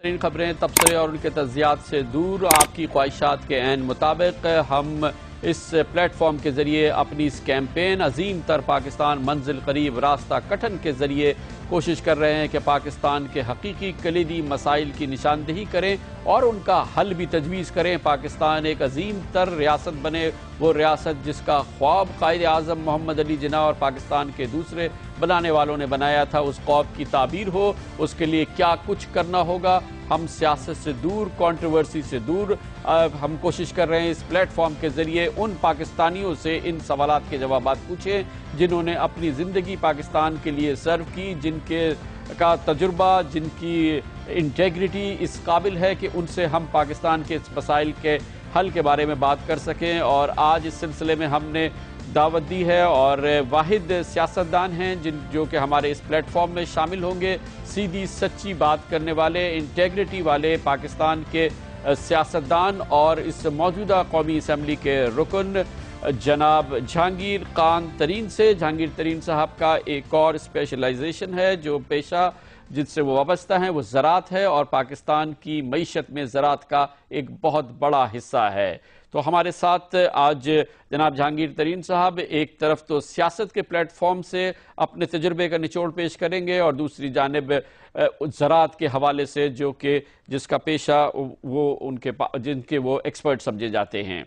ترین خبریں تبصرے اور ان کے تجزیات سے دور، آپ کی خواہشات کے عین مطابق ہم اس پلیٹ فارم کے ذریعے اپنی اس کیمپین عظیم تر پاکستان منزل قریب راستہ کٹھن کے ذریعے کوشش کر رہے ہیں کہ پاکستان کے حقیقی کلیدی مسائل کی نشاندہی کریں اور ان کا حل بھی تجویز کریں۔ پاکستان ایک عظیم تر ریاست بنے، وہ ریاست جس کا خواب قائد اعظم محمد علی جناح اور پاکستان کے دوسرے بنانے والوں نے بنایا تھا، اس خواب کی تعبیر ہو۔ اس کے لیے کیا کچھ کرنا ہوگا؟ ہم سیاست سے دور، کنٹروورسی سے دور، ہم کوشش کر رہے ہیں اس پلیٹ فارم کے ذریعے ان پاکستانیوں سے ان سوالات کے جوابات پوچھیں جنہوں نے اپنی زندگی پاکستان کے لیے سرو کی، جن کا تجربہ، جن کی انٹیگریٹی اس قابل ہے کہ ان سے ہم پاکستان کے اس مسائل کے حل کے بارے میں بات کر سکیں۔ اور آج اس سلسلے میں ہم نے دعوت دی ہے اور واحد سیاستدان ہیں جو کہ ہمارے اس پلیٹ فارم میں شامل ہوں گے، سیدھی سچی بات کرنے والے، انٹیگریٹی والے پاکستان کے سیاستدان اور اس موجودہ قومی اسمبلی کے رکن جناب جہانگیر خان ترین سے۔ جہانگیر ترین صاحب کا ایک اور اسپیشلائزیشن ہے، جو پیشہ جن سے وہ وابستہ ہیں وہ زراعت ہے، اور پاکستان کی معیشت میں زراعت کا ایک بہت بڑا حصہ ہے۔ تو ہمارے ساتھ آج جناب جہانگیر ترین صاحب ایک طرف تو سیاست کے پلیٹ فارم سے اپنے تجربے کا نچوڑ پیش کریں گے، اور دوسری جانب زراعت کے حوالے سے جس کا پیشہ جن کے وہ ایکسپرٹ سمجھے جاتے ہیں۔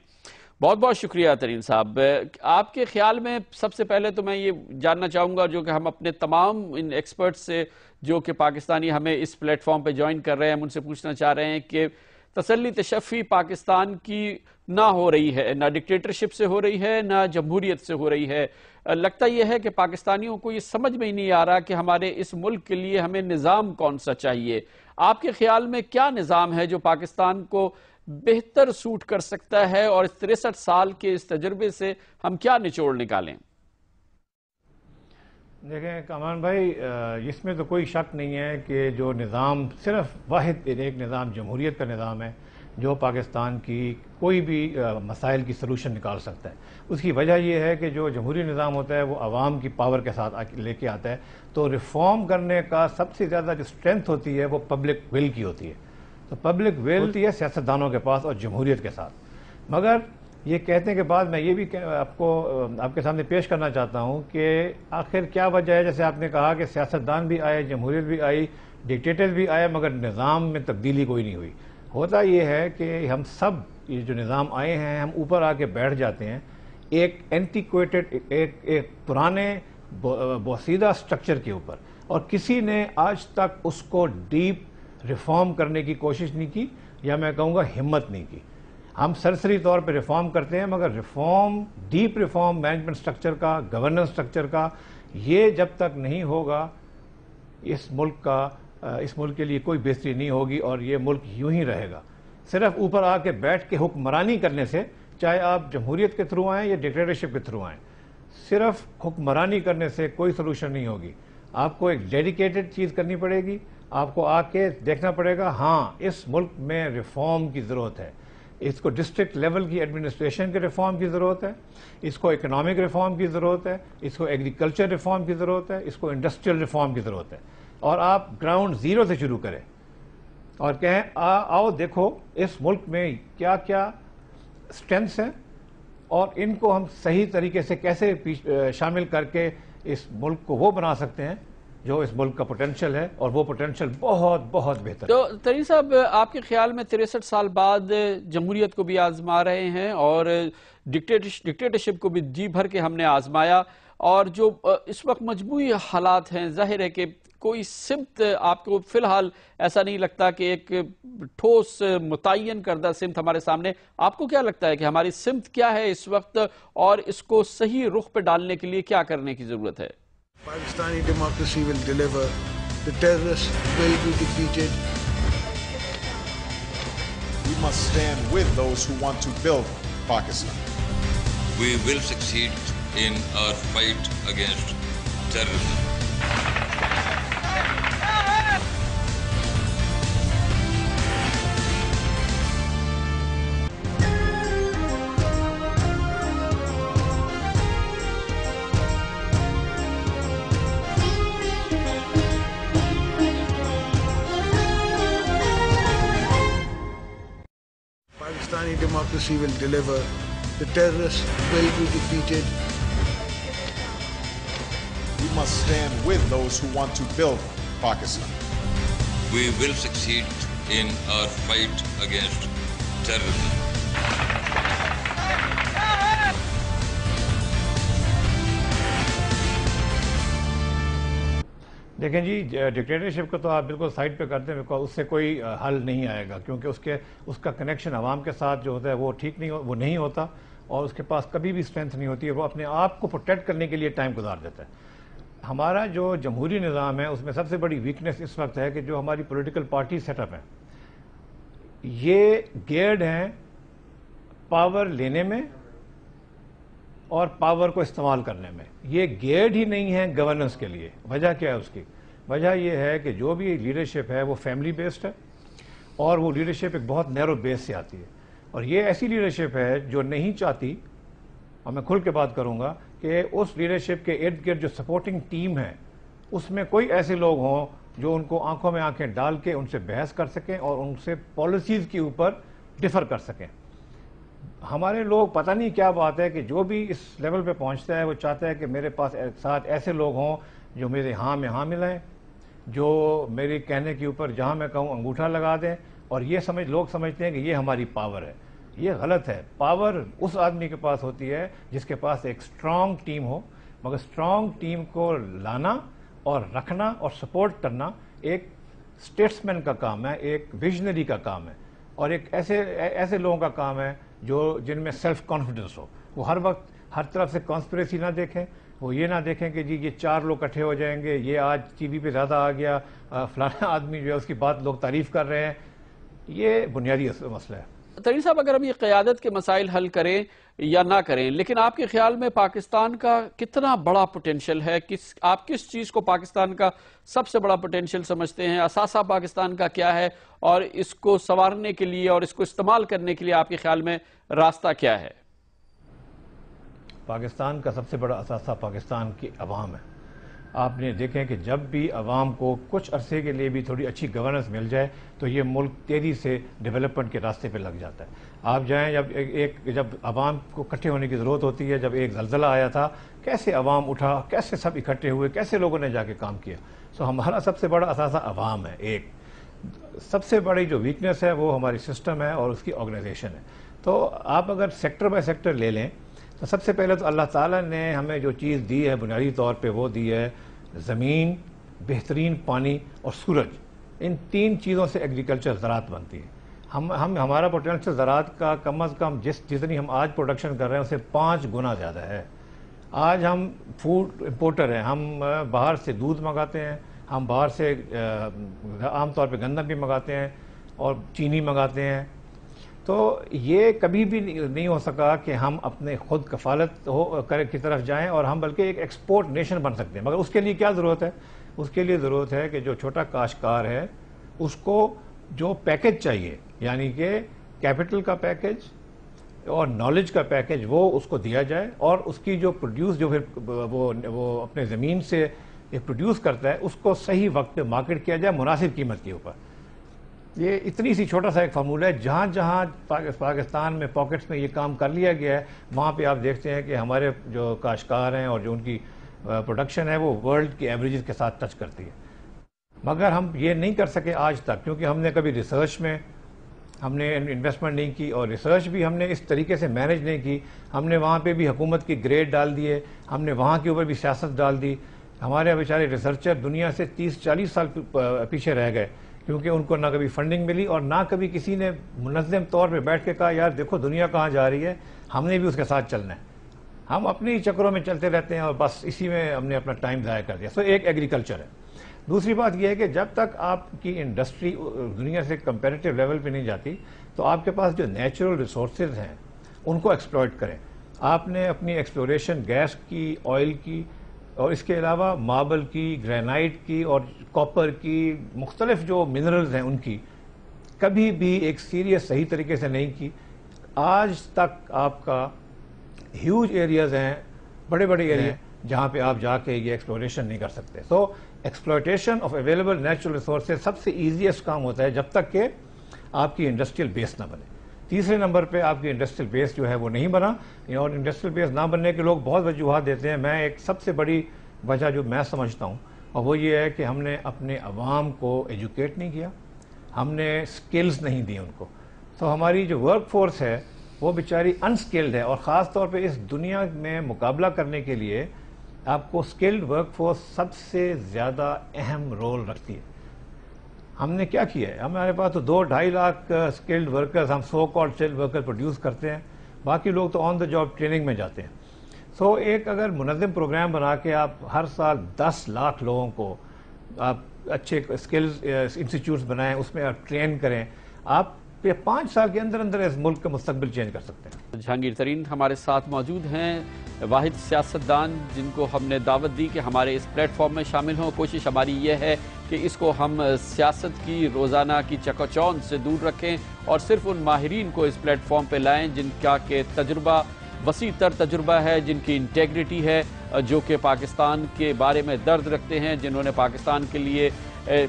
بہت بہت شکریہ ترین صاحب۔ آپ کے خیال میں سب سے پہلے تو میں یہ جاننا چاہوں گا، جو کہ ہم اپنے تمام ان ایکسپرٹ سے جو کہ پاکستانی ہمیں اس پلیٹ فارم پہ جوائن کر رہے ہیں، ہم ان سے پوچھنا چاہ رہے ہیں کہ تسلی تشفی پاکستان کی نہ ہو رہی ہے، نہ ڈکٹیٹرشپ سے ہو رہی ہے، نہ جمہوریت سے ہو رہی ہے۔ لگتا یہ ہے کہ پاکستانیوں کو یہ سمجھ میں ہی نہیں آ رہا کہ ہمارے اس ملک کے لیے ہمیں نظام کون سا چاہیے۔ آپ کے خیال میں کیا نظام ہے جو پاکستان کو بہتر سوٹ کر سکتا ہے، اور اس 63 سال کے اس تجربے سے ہم کیا نچوڑ نکالیں؟ دیکھیں کامران بھائی، اس میں تو کوئی شک نہیں ہے کہ جو نظام صرف واحد ایک نظام جمہوریت کا نظام ہے جو پاکستان کی کوئی بھی مسائل کی سلوشن نکال سکتا ہے۔ اس کی وجہ یہ ہے کہ جو جمہوری نظام ہوتا ہے وہ عوام کی پاور کے ساتھ لے کے آتا ہے، تو ریفارم کرنے کا سب سے زیادہ جو اسٹرینتھ ہوتی ہے وہ پبلک ول کی ہوتی ہے۔ تو پبلک ول ہوتی ہے سیاستدانوں کے پاس اور جمہوریت کے ساتھ۔ مگر یہ کہنے کے بعد میں یہ بھی آپ کے سامنے پیش کرنا چاہتا ہوں کہ آخر کیا وجہ ہے، جیسے آپ نے کہا کہ سیاستدان بھی آئے، جمہوریت بھی آئی، ڈکٹیٹر بھی آئے، مگر نظام میں تبدیلی کوئی نہیں ہوئی۔ ہوتا یہ ہے کہ ہم سب یہ جو نظام آئے ہیں، ہم اوپر آ کے بیٹھ جاتے ہیں ایک اینٹیکویٹڈ، ایک پرانے بوسیدہ سٹرکچر کے اوپر، اور کسی نے آج تک اس کو ڈیپ ریفارم کرنے کی کوشش نہیں کی، یا میں کہوں گا ہمت نہیں کی۔ ہم سرسری طور پہ ریفارم کرتے ہیں، مگر reform, deep reform management structure کا، گورننس سٹرکچر کا، یہ جب تک نہیں ہوگا اس ملک کے لیے کوئی بہتری نہیں ہوگی، اور یہ ملک یوں ہی رہے گا۔ صرف اوپر آ کے بیٹھ کے حکمرانی کرنے سے، چاہے آپ جمہوریت کے تھرو آئیں یا ڈکٹیٹرشپ کے تھرو آئیں، صرف حکمرانی کرنے سے کوئی سلوشن نہیں ہوگی۔ آپ کو ایک ڈیڈیکیٹڈ چیز کرنی پڑے گی، آپ کو آ کے دیکھنا پڑے گا ہاں اس ملک میں ریفارم کی ضرورت ہے، اس کو ڈسٹرکٹ لیول کی ایڈمنسٹریشن کے ریفارم کی ضرورت ہے، اس کو اکنامک ریفارم کی ضرورت ہے، اس کو ایگریکلچر ریفارم کی ضرورت ہے، اس کو انڈسٹریل ریفارم کی ضرورت ہے۔ اور آپ گراؤنڈ زیرو سے شروع کریں اور کہیں آؤ دیکھو اس ملک میں کیا کیا اسٹرینتھس ہیں، اور ان کو ہم صحیح طریقے سے کیسے شامل کر کے اس ملک کو وہ بنا سکتے ہیں جو اس ملک کا پوٹینشیل ہے، اور وہ پوٹینشیل بہت بہت بہتر ہے۔ تو ترین صاحب، آپ کے خیال میں 63 سال بعد جمہوریت کو بھی آزما رہے ہیں، اور ڈکٹیٹرشپ کو بھی جی بھر کے ہم نے آزمایا، اور جو اس وقت مجموعی حالات ہیں، ظاہر ہے کہ کوئی سمت آپ کو فی الحال ایسا نہیں لگتا کہ ایک ٹھوس متعین کردہ سمت ہمارے سامنے۔ آپ کو کیا لگتا ہے کہ ہماری سمت کیا ہے اس وقت، اور اس کو صحیح رخ پہ ڈالنے کے لیے کیا کرنے کی ضرورت ہے؟ Pakistani democracy will deliver. The terrorists will be defeated. We must stand with those who want to build Pakistan. We will succeed in our fight against terrorism. Pakistani democracy will deliver. The terrorists will be defeated. We must stand with those who want to build Pakistan. We will succeed in our fight against terrorism. دیکھیں جی، dictatorship کو تو آپ بالکل side پہ کرتے ہیں، اس سے کوئی حل نہیں آئے گا، کیونکہ اس کا کنیکشن عوام کے ساتھ جو ہوتا ہے وہ ٹھیک نہیں ہوتا، اور اس کے پاس کبھی بھی اسٹرینتھ نہیں ہوتی ہے، وہ اپنے آپ کو پروٹیکٹ کرنے کے لیے ٹائم گزار دیتا ہے۔ ہمارا جو جمہوری نظام ہے اس میں سب سے بڑی ویکنیس اس وقت ہے کہ جو ہماری پولیٹیکل پارٹی سیٹ اپ ہیں یہ گیئرڈ ہیں پاور لینے میں اور پاور کو استعمال کرنے میں، یہ گیئرڈ ہی نہیں ہے گورننس کے لیے۔ وجہ کیا ہے اس کی؟ وجہ یہ ہے کہ جو بھی لیڈرشپ ہے وہ فیملی بیسڈ ہے، اور وہ لیڈرشپ ایک بہت نیرو بیس سے آتی ہے، اور یہ ایسی لیڈرشپ ہے جو نہیں چاہتی، اور میں کھل کے بات کروں گا، کہ اس لیڈرشپ کے ارد گرد جو سپورٹنگ ٹیم ہے اس میں کوئی ایسے لوگ ہوں جو ان کو آنکھوں میں آنکھیں ڈال کے ان سے بحث کر سکیں اور ان سے پالیسیز کے اوپر ڈفر کر سکیں۔ ہمارے لوگ پتہ نہیں کیا بات ہے کہ جو بھی اس لیول پہ پہنچتا ہے وہ چاہتا ہے کہ میرے پاس ساتھ ایسے لوگ ہوں جو میرے ہاں میں ہاں ملائیں، جو میرے کہنے کے اوپر جہاں میں کہوں انگوٹھا لگا دیں، اور یہ لوگ سمجھتے ہیں کہ یہ ہماری پاور ہے۔ یہ غلط ہے۔ پاور اس آدمی کے پاس ہوتی ہے جس کے پاس ایک سٹرونگ ٹیم ہو، مگر سٹرونگ ٹیم کو لانا اور رکھنا اور سپورٹ کرنا ایک اسٹیٹسمین کا کام ہے، ایک ویژنری کا کام ہے، اور ایک ایسے لوگوں کا کام ہے جن میں سیلف کانفیڈنس ہو۔ وہ ہر وقت ہر طرف سے کانسپریسی نہ دیکھیں، وہ یہ نہ دیکھیں کہ جی یہ 4 لوگ اکٹھے ہو جائیں گے، یہ آج ٹی وی پہ زیادہ آ گیا، فلانا آدمی جو ہے اس کی بات لوگ تعریف کر رہے ہیں۔ یہ بنیادی مسئلہ ہے۔ طویل صاحب، اگر ہم یہ قیادت کے مسائل حل کریں یا نہ کریں، لیکن آپ کے خیال میں پاکستان کا کتنا بڑا پوٹینشل ہے؟ آپ کس چیز کو پاکستان کا سب سے بڑا پوٹینشل سمجھتے ہیں؟ اثاثہ پاکستان کا کیا ہے، اور اس کو سنوارنے کے لیے اور اس کو استعمال کرنے کے لیے آپ کے خیال میں راستہ کیا ہے؟ پاکستان کا سب سے بڑا اثاثہ پاکستان کی عوام ہے۔ آپ نے دیکھیں کہ جب بھی عوام کو کچھ عرصے کے لیے بھی تھوڑی اچھی گورننس مل جائے تو یہ ملک تیزی سے ڈیولپمنٹ کے راستے پہ لگ جاتا ہے۔ آپ جائیں، جب عوام کو اکٹھے ہونے کی ضرورت ہوتی ہے، جب ایک زلزلہ آیا تھا کیسے عوام اٹھا، کیسے سب اکٹھے ہوئے، کیسے لوگوں نے جا کے کام کیا۔ سو ہمارا سب سے بڑا اثاثہ عوام ہے۔ ایک سب سے بڑی جو ویکنیس ہے وہ ہماری سسٹم ہے اور اس کی آرگنائزیشن ہے۔ تو آپ اگر سیکٹر بائی سیکٹر لے لیں تو سب سے پہلے تو اللہ تعالیٰ نے ہمیں جو چیز دی ہے بنیادی طور پہ وہ دی ہے زمین، بہترین پانی اور سورج۔ ان 3 چیزوں سے ایگریکلچر زراعت بنتی ہے۔ ہمارا پوٹینشل زراعت کا کم از کم جتنی ہم آج پروڈکشن کر رہے ہیں اسے 5 گنا زیادہ ہے۔ آج ہم فوڈ امپورٹر ہیں، ہم باہر سے دودھ منگاتے ہیں، ہم باہر سے عام طور پہ گندم بھی منگاتے ہیں اور چینی منگاتے ہیں۔ تو یہ کبھی بھی نہیں ہو سکا کہ ہم اپنے خود کفالت کی طرف جائیں اور ہم بلکہ ایک ایکسپورٹ نیشن بن سکتے ہیں۔ مگر اس کے لیے کیا ضرورت ہے؟ اس کے لیے ضرورت ہے کہ جو چھوٹا کاشتکار ہے اس کو جو پیکج چاہیے، یعنی کہ کیپٹل کا پیکج اور نالج کا پیکج، وہ اس کو دیا جائے، اور اس کی جو پروڈیوس جو پھر وہ اپنے زمین سے پروڈیوس کرتا ہے اس کو صحیح وقت پہ مارکیٹ کیا جائے مناسب قیمت کے اوپر۔ یہ اتنی سی چھوٹا سا ایک فارمولہ ہے۔ جہاں جہاں پاکستان میں پاکٹس میں یہ کام کر لیا گیا ہے وہاں پہ آپ دیکھتے ہیں کہ ہمارے جو کاشتکار ہیں اور جو ان کی پروڈکشن ہے وہ ورلڈ کی ایوریجز کے ساتھ ٹچ کرتی ہے۔ مگر ہم یہ نہیں کر سکے آج تک کیونکہ ہم نے کبھی ریسرچ میں ہم نے انویسٹمنٹ نہیں کی، اور ریسرچ بھی ہم نے اس طریقے سے مینیج نہیں کی۔ ہم نے وہاں پہ بھی حکومت کی گریڈ ڈال دیے، ہم نے وہاں کے اوپر بھی سیاست ڈال دی۔ ہمارے بیچارے ریسرچر دنیا سے 30-40 سال پیچھے رہ گئے کیونکہ ان کو نہ کبھی فنڈنگ ملی اور نہ کبھی کسی نے منظم طور پہ بیٹھ کے کہا یار دیکھو دنیا کہاں جا رہی ہے، ہم نے بھی اس کے ساتھ چلنا ہے۔ ہم اپنے ہی چکروں میں چلتے رہتے ہیں اور بس اسی میں ہم نے اپنا ٹائم ضائع کر دیا۔ سو ایک ایگریکلچر ہے۔ دوسری بات یہ ہے کہ جب تک آپ کی انڈسٹری دنیا سے کمپیریٹیو لیول پہ نہیں جاتی تو آپ کے پاس جو نیچرل ریسورسز ہیں ان کو ایکسپلوئٹ کریں۔ آپ نے اپنی ایکسپلوریشن گیس کی، آئل کی، اور اس کے علاوہ ماربل کی، گرینائٹ کی اور کاپر کی، مختلف جو منرلز ہیں ان کی کبھی بھی ایک سیریس صحیح طریقے سے نہیں کی۔ آج تک آپ کا ہیوج ایریاز ہیں، بڑے بڑے ایریا جہاں پہ آپ جا کے یہ ایکسپلوریشن نہیں کر سکتے۔ So exploitation of available natural resources سب سے ایزیسٹ کام ہوتا ہے جب تک کہ آپ کی انڈسٹریل بیس نہ بنے۔ تیسرے نمبر پہ آپ کی انڈسٹریل بیس جو ہے وہ نہیں بنا، اور انڈسٹریل بیس نہ بننے کے لوگ بہت وجوہات دیتے ہیں. میں ایک سب سے بڑی وجہ جو میں سمجھتا ہوں اور وہ یہ ہے کہ ہم نے اپنے عوام کو ایجوکیٹ نہیں کیا، ہم نے سکلز نہیں دی ان کو. تو ہماری جو ورک فورس ہے وہ بیچاری انسکلڈ ہے، اور خاص طور پہ اس دنیا میں مقابلہ کرنے کے لیے آپ کو سکلڈ ورک فورس سب سے زیادہ اہم رول رکھتی ہے. ہم نے کیا کیا ہے؟ ہمارے پاس تو 2-2.5 لاکھ سکلڈ ورکرز، ہم so called skilled worker produce کرتے ہیں، باقی لوگ تو آن دا جاب ٹریننگ میں جاتے ہیں. سو ایک اگر منظم پروگرام بنا کے آپ ہر سال 10 لاکھ لوگوں کو آپ اچھے سکلز انسٹیٹیوٹس بنائیں، اس میں آپ ٹرین کریں، آپ 5 سال کے اندر اندر اس ملک کا مستقبل چینج کر سکتے ہیں. جہانگیر ترین ہمارے ساتھ موجود ہیں، واحد سیاستدان جن کو ہم نے دعوت دی کہ ہمارے اس پلیٹ فارم میں شامل ہوں. کوشش ہماری یہ ہے کہ اس کو ہم سیاست کی روزانہ کی چکاچوند سے دور رکھیں اور صرف ان ماہرین کو اس پلیٹ فارم پہ لائیں جن کا کہ تجربہ وسیع تر تجربہ ہے، جن کی انٹیگریٹی ہے، جو کہ پاکستان کے بارے میں درد رکھتے ہیں، جنہوں نے پاکستان کے لیے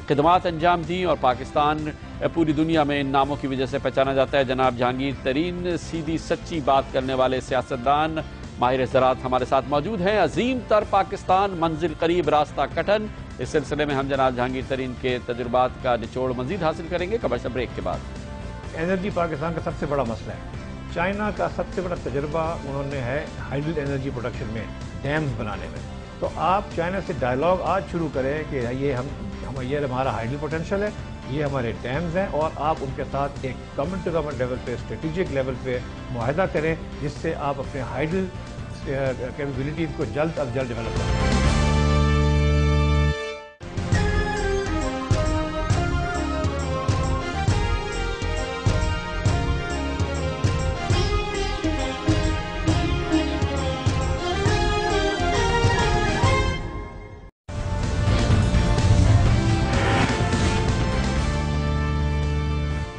خدمات انجام دیں اور پاکستان پوری دنیا میں ان ناموں کی وجہ سے پہچانا جاتا ہے. جناب جہانگیر ترین سیدھی سچی بات کرنے والے سیاستدان ماہر زراعت ہمارے ساتھ موجود ہیں. عظیم تر پاکستان منزل قریب راستہ کٹھن، اس سلسلے میں ہم جناب جہانگیر ترین کے تجربات کا نچوڑ مزید حاصل کریں گے کمرشل بریک کے بعد. انرجی پاکستان کا سب سے بڑا مسئلہ ہے. چائنا کا سب سے بڑا تجربہ انہوں نے ہے ہائیڈل انرجی پروڈکشن میں، ڈیمز بنانے میں. تو آپ چائنا سے ڈائیلاگ آج شروع کریں کہ یہ ہمارا ہائیڈل پوٹینشیل ہے، یہ ہمارے ڈیمز ہیں، اور آپ ان کے ساتھ ایک گورنمنٹ ٹو گورنمنٹ لیول پہ، اسٹریٹجک لیول پہ معاہدہ کریں جس سے آپ اپنے ہائیڈل کیپیبلٹیز کو جلد از جلد ڈیولپ کریں.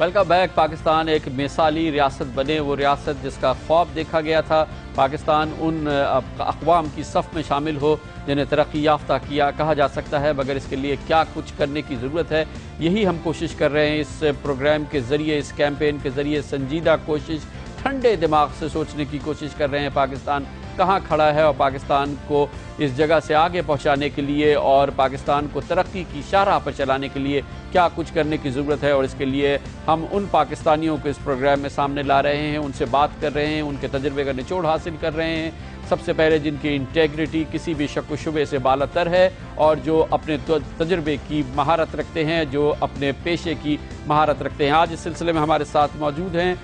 Welcome back. پاکستان ایک مثالی ریاست بنے، وہ ریاست جس کا خواب دیکھا گیا تھا. پاکستان ان اقوام کی صف میں شامل ہو جنہیں ترقی یافتہ کہا جا سکتا ہے، مگر اس کے لیے کیا کچھ کرنے کی ضرورت ہے، یہی ہم کوشش کر رہے ہیں اس پروگرام کے ذریعے، اس کیمپین کے ذریعے. سنجیدہ کوشش، ٹھنڈے دماغ سے سوچنے کی کوشش کر رہے ہیں پاکستان کہاں کھڑا ہے اور پاکستان کو اس جگہ سے آگے پہنچانے کے لیے اور پاکستان کو ترقی کی شاہراہ پر چلانے کے لیے کیا کچھ کرنے کی ضرورت ہے. اور اس کے لیے ہم ان پاکستانیوں کو اس پروگرام میں سامنے لا رہے ہیں، ان سے بات کر رہے ہیں، ان کے تجربے کا نچوڑ حاصل کر رہے ہیں. سب سے پہلے جن کی انٹیگریٹی کسی بھی شک و شبے سے بالا تر ہے اور جو اپنے تجربے کی مہارت رکھتے ہیں، جو اپنے پیشے کی مہارت رکھتے ہیں. آج اس سلسلے میں ہمارے ساتھ موجود ہیں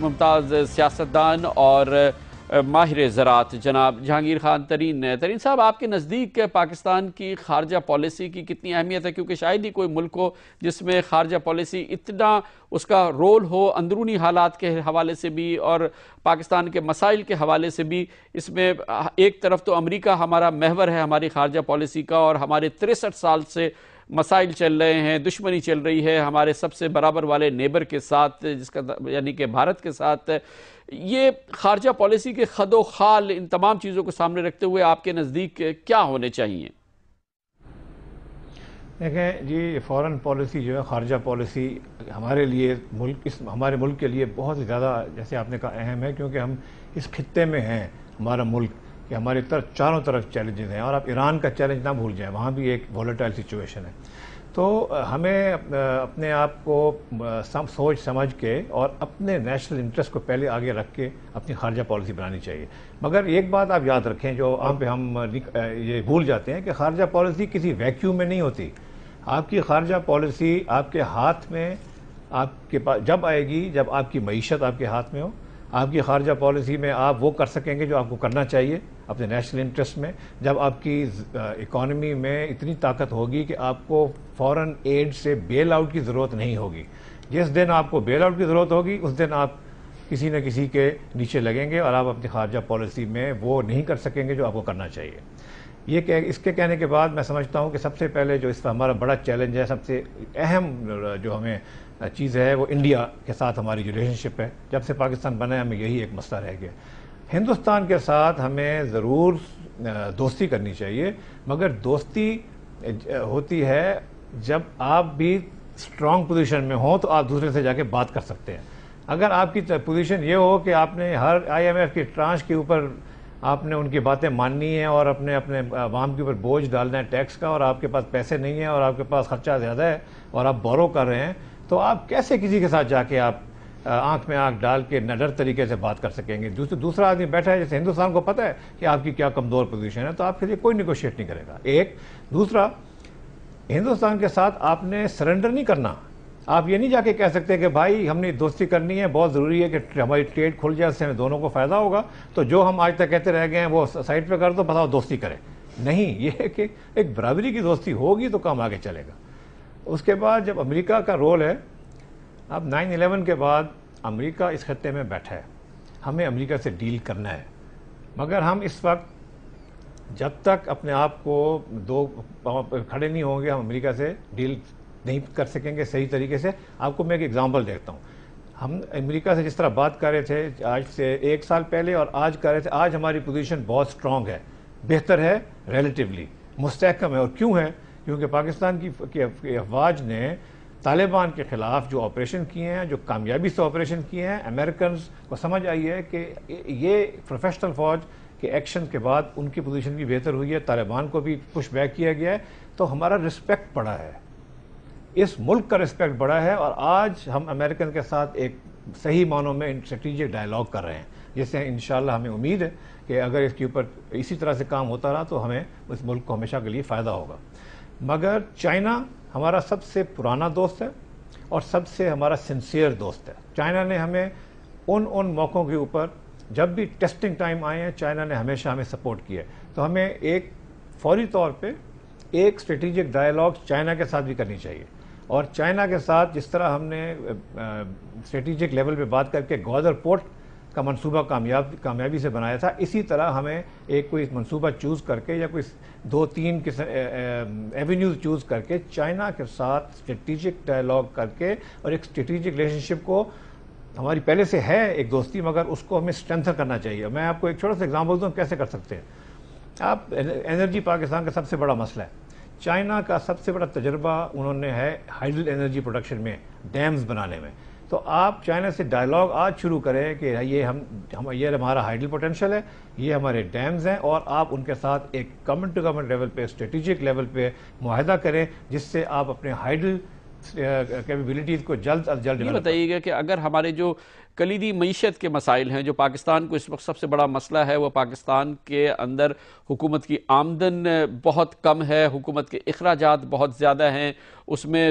ممتاز سیاستدان اور ماہر زراعت جناب جہانگیر خان ترین. ترین صاحب، آپ کے نزدیک پاکستان کی خارجہ پالیسی کی کتنی اہمیت ہے؟ کیونکہ شاید ہی کوئی ملک ہو جس میں خارجہ پالیسی اتنا اس کا رول ہو، اندرونی حالات کے حوالے سے بھی اور پاکستان کے مسائل کے حوالے سے بھی. اس میں ایک طرف تو امریکہ ہمارا محور ہے ہماری خارجہ پالیسی کا، اور ہمارے 63 سال سے مسائل چل رہے ہیں، دشمنی چل رہی ہے ہمارے سب سے برابر والے نیبر کے ساتھ، جس کا یعنی کہ بھارت کے ساتھ. یہ خارجہ پالیسی کے خد و خال، ان تمام چیزوں کو سامنے رکھتے ہوئے آپ کے نزدیک کیا ہونے چاہیے؟ دیکھیں جی، فورن پالیسی جو ہے، خارجہ پالیسی ہمارے لیے ہمارے ملک کے لیے بہت زیادہ، جیسے آپ نے کہا، اہم ہے، کیونکہ ہم اس خطے میں ہیں، ہمارا ملک، کہ ہماری چاروں طرف چیلنجز ہیں. اور آپ ایران کا چیلنج نہ بھول جائیں، وہاں بھی ایک وولٹائل سچویشن ہے. تو ہمیں اپنے آپ کو سوچ سمجھ کے اور اپنے نیشنل انٹرسٹ کو پہلے آگے رکھ کے اپنی خارجہ پالیسی بنانی چاہیے. مگر ایک بات آپ یاد رکھیں جو عام پہ ہم یہ بھول جاتے ہیں کہ خارجہ پالیسی کسی ویکیوم میں نہیں ہوتی. آپ کی خارجہ پالیسی آپ کے ہاتھ میں آپ کے پاس جب آئے گی جب آپ کی معیشت آپ کے ہاتھ میں ہو. آپ کی خارجہ پالیسی میں آپ وہ کر سکیں گے جو آپ کو کرنا چاہیے اپنے نیشنل انٹرسٹ میں. جب آپ کی اکانومی میں اتنی طاقت ہوگی کہ آپ کو فورن ایڈ سے بیل آؤٹ کی ضرورت نہیں ہوگی. جس دن آپ کو بیل آؤٹ کی ضرورت ہوگی اس دن آپ کسی نہ کسی کے نیچے لگیں گے اور آپ اپنی خارجہ پالیسی میں وہ نہیں کر سکیں گے جو آپ کو کرنا چاہیے. اس کے کہنے کے بعد میں سمجھتا ہوں کہ سب سے پہلے جو اس کا ہمارا بڑا چیلنج ہے، سب سے اہم جو ہمیں چیز ہے، وہ انڈیا کے ساتھ ہماری جو ریلیشن شپ ہے. جب سے پاکستان بنا ہے ہمیں یہی ایک مسئلہ رہ گیا. ہندوستان کے ساتھ ہمیں ضرور دوستی کرنی چاہیے، مگر دوستی ہوتی ہے جب آپ بھی اسٹرانگ پوزیشن میں ہوں تو آپ دوسرے سے جا کے بات کر سکتے ہیں. اگر آپ کی پوزیشن یہ ہو کہ آپ نے ہر IMF کی ٹرانش کے اوپر آپ نے ان کی باتیں ماننی ہیں اور اپنے عوام کے اوپر بوجھ ڈالنا ہے ٹیکس کا، اور آپ کے پاس پیسے نہیں ہیں اور آپ کے پاس خرچہ زیادہ ہے اور آپ بورو کر رہے ہیں، تو آپ کیسے کسی کے ساتھ جا کے آپ آنکھ میں آنکھ ڈال کے نڈر طریقے سے بات کر سکیں گے؟ دوسرا آدمی بیٹھا ہے، جیسے ہندوستان کو پتہ ہے کہ آپ کی کیا کمزور پوزیشن ہے، تو آپ کے لیے کوئی نیگوشیٹ نہیں کرے گا۔ ایک دوسرا، ہندوستان کے ساتھ آپ نے سرنڈر نہیں کرنا۔ آپ یہ نہیں جا کے کہہ سکتے کہ بھائی ہم نے دوستی کرنی ہے، بہت ضروری ہے کہ ہماری ٹریڈ کھل جائے، اس سے ہمیں دونوں کو فائدہ ہوگا، تو جو ہم آج تک کہتے رہ گئے ہیں وہ سائڈ پہ کر دو، بتاؤ دوستی کریں۔ نہیں، یہ ہے کہ ایک برابری کی دوستی ہوگی تو کام آگے چلے گا۔ اس کے بعد جب امریکہ کا رول ہے، اب 9/11 کے بعد امریکہ اس خطے میں بیٹھا ہے، ہمیں امریکہ سے ڈیل کرنا ہے، مگر ہم اس وقت جب تک اپنے آپ کو دو پاؤں پہ کھڑے نہیں ہوں گے، ہم امریکہ سے ڈیل نہیں کر سکیں گے صحیح طریقے سے۔ آپ کو میں ایک ایگزامپل دیکھتا ہوں، ہم امریکہ سے جس طرح بات کر رہے تھے آج سے 1 سال پہلے اور آج کر رہے تھے، آج ہماری پوزیشن بہت سٹرونگ ہے، بہتر ہے، ریلیٹیولی مستحکم ہے۔ اور کیوں ہے؟ کیونکہ پاکستان کی افواج نے طالبان کے خلاف جو آپریشن کیے ہیں، جو کامیابی سے آپریشن کیے ہیں، امریکنز کو سمجھ آئی ہے کہ یہ پروفیشنل فوج کے ایکشن کے بعد ان کی پوزیشن بھی بہتر ہوئی ہے، طالبان کو بھی پش بیک کیا گیا ہے، تو ہمارا رسپیکٹ بڑھا ہے، اس ملک کا رسپیکٹ بڑھا ہے، اور آج ہم امریکن کے ساتھ ایک صحیح معنوں میں اسٹریٹجک ڈائلاگ کر رہے ہیں، جس سے انشاءاللہ ہمیں امید ہے کہ اگر اس کے اوپر اسی طرح سے کام ہوتا رہا تو ہمیں اس ملک کو ہمیشہ کے لیے فائدہ ہوگا۔ مگر چائنا ہمارا سب سے پرانا دوست ہے اور سب سے ہمارا سنسیئر دوست ہے۔ چائنا نے ہمیں ان موقعوں کے اوپر جب بھی ٹیسٹنگ ٹائم آئے ہیں، چائنا نے ہمیشہ ہمیں سپورٹ کیا ہے، تو ہمیں ایک فوری طور پہ ایک اسٹریٹجک ڈائلاگ چائنا کے ساتھ بھی کرنی چاہیے، اور چائنا کے ساتھ جس طرح ہم نے اسٹریٹجک لیول پہ بات کر کے گوادر پورٹ کا منصوبہ کامیابی سے بنایا تھا، اسی طرح ہمیں ایک کوئی منصوبہ چوز کر کے یا کوئی 2-3 ایونیوز چوز کر کے چائنا کے ساتھ اسٹریٹجک ڈائلاگ کر کے اور ایک اسٹریٹجک ریلیشن شپ کو، ہماری پہلے سے ہے ایک دوستی مگر اس کو ہمیں اسٹرینتھن کرنا چاہیے۔ میں آپ کو ایک چھوٹا سا ایگزامپل دوں کیسے کر سکتے ہیں۔ آپ انرجی پاکستان کا سب سے بڑا مسئلہ ہے، چائنا کا سب سے بڑا تجربہ انہوں نے ہے ہائیڈل انرجی پروڈکشن میں، ڈیمز بنانے میں، تو آپ چائنا سے ڈائلاگ آج شروع کریں کہ یہ ہمارا ہائیڈل پوٹینشیل ہے، یہ ہمارے ڈیمز ہیں، اور آپ ان کے ساتھ ایک گورنمنٹ ٹو گورنمنٹ لیول پہ، اسٹریٹجک لیول پہ معاہدہ کریں، جس سے آپ اپنے ہائیڈل کیپیبلٹیز کو جلد از جلد یہ بتائیے گا کہ اگر ہمارے جو کلیدی معیشت کے مسائل ہیں، جو پاکستان کو اس وقت سب سے بڑا مسئلہ ہے، وہ پاکستان کے اندر حکومت کی آمدن بہت کم ہے، حکومت کے اخراجات بہت زیادہ ہیں، اس میں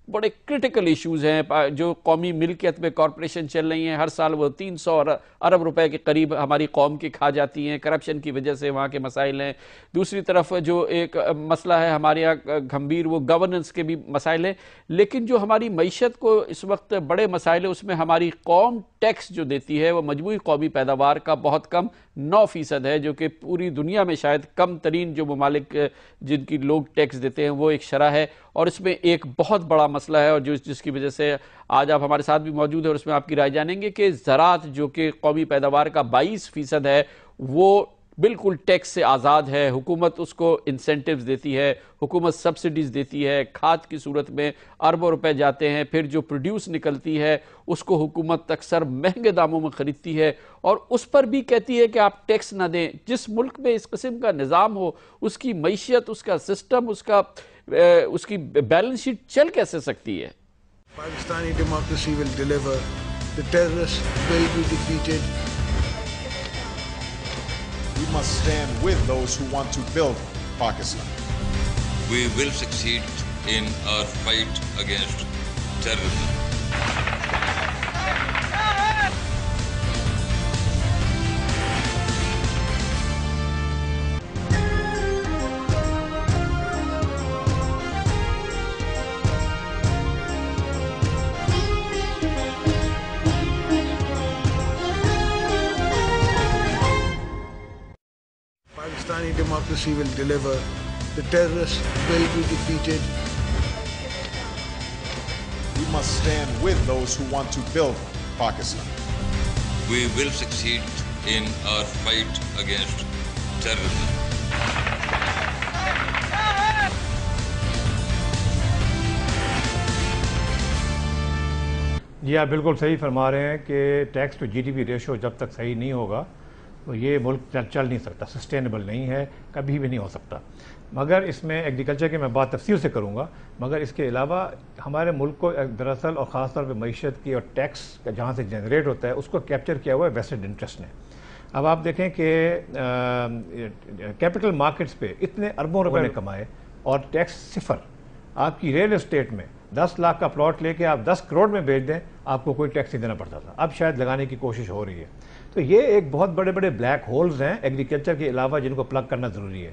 بڑے کرٹیکل ایشوز ہیں، جو قومی ملکیت میں کارپوریشن چل رہی ہیں، ہر سال وہ 300 ارب روپے کے قریب ہماری قوم کی کھا جاتی ہیں، کرپشن کی وجہ سے وہاں کے مسائل ہیں۔ دوسری طرف جو ایک مسئلہ ہے ہمارے یہاں گھمبیر، وہ گورننس کے بھی مسائل ہیں، لیکن جو ہماری معیشت کو اس وقت بڑے مسائل ہیں، اس میں ہماری قوم ٹیکس جو دیتی ہے وہ مجموعی قومی پیداوار کا بہت کم 9% ہے، جو کہ پوری دنیا میں شاید کم ترین جو ممالک جن کی لوگ ٹیکس دیتے ہیں وہ ایک شرح ہے، اور اس میں ایک بہت بڑا مسئلہ ہے، اور جس کی وجہ سے آج آپ ہمارے ساتھ بھی موجود ہیں اور اس میں آپ کی رائے جانیں گے کہ زراعت جو کہ قومی پیداوار کا 22% ہے، وہ بالکل ٹیکس سے آزاد ہے، حکومت اس کو انسینٹیوز دیتی ہے، حکومت سبسڈیز دیتی ہے، کھاد کی صورت میں اربوں روپے جاتے ہیں، پھر جو پروڈیوس نکلتی ہے اس کو حکومت اکثر مہنگے داموں میں خریدتی ہے، اور اس پر بھی کہتی ہے کہ آپ ٹیکس نہ دیں۔ جس ملک میں اس قسم کا نظام ہو، اس کی معیشت، اس کا سسٹم، اس کی بیلنس شیٹ چل کیسے سکتی ہے؟ Pakistani democracy will deliver. The terrorists will be defeated. We must stand with those who want to build Pakistan. We will succeed in our fight against terrorism. Pakistani democracy will deliver. The terrorists will be defeated. We must stand with those who want to build Pakistan. We will succeed in our fight against terrorism. جی آپ بالکل صحیح فرما رہے ہیں کہ tax to G D P ratio جب تک صحیح نہیں ہوگا تو یہ ملک چل نہیں سکتا، سسٹینیبل نہیں ہے، کبھی بھی نہیں ہو سکتا۔ مگر اس میں ایگریکلچر کی میں بات تفصیل سے کروں گا، مگر اس کے علاوہ ہمارے ملک کو دراصل اور خاص طور پہ معیشت کی اور ٹیکس کا جہاں سے جنریٹ ہوتا ہے اس کو کیپچر کیا ہوا ہے ویسٹڈ انٹرسٹ نے۔ اب آپ دیکھیں کہ کیپٹل مارکیٹس پہ اتنے اربوں روپے نے کمائے اور ٹیکس صفر۔ آپ کی ریل اسٹیٹ میں 10 لاکھ کا پلاٹ لے کے آپ 10 کروڑ میں بیچ دیں، آپ کو کوئی ٹیکس نہیں دینا پڑتا تھا، اب شاید لگانے کی کوشش ہو رہی ہے۔ تو یہ ایک بہت بڑے بڑے بلیک ہولز ہیں ایگریکلچر کے علاوہ جن کو پلگ کرنا ضروری ہے۔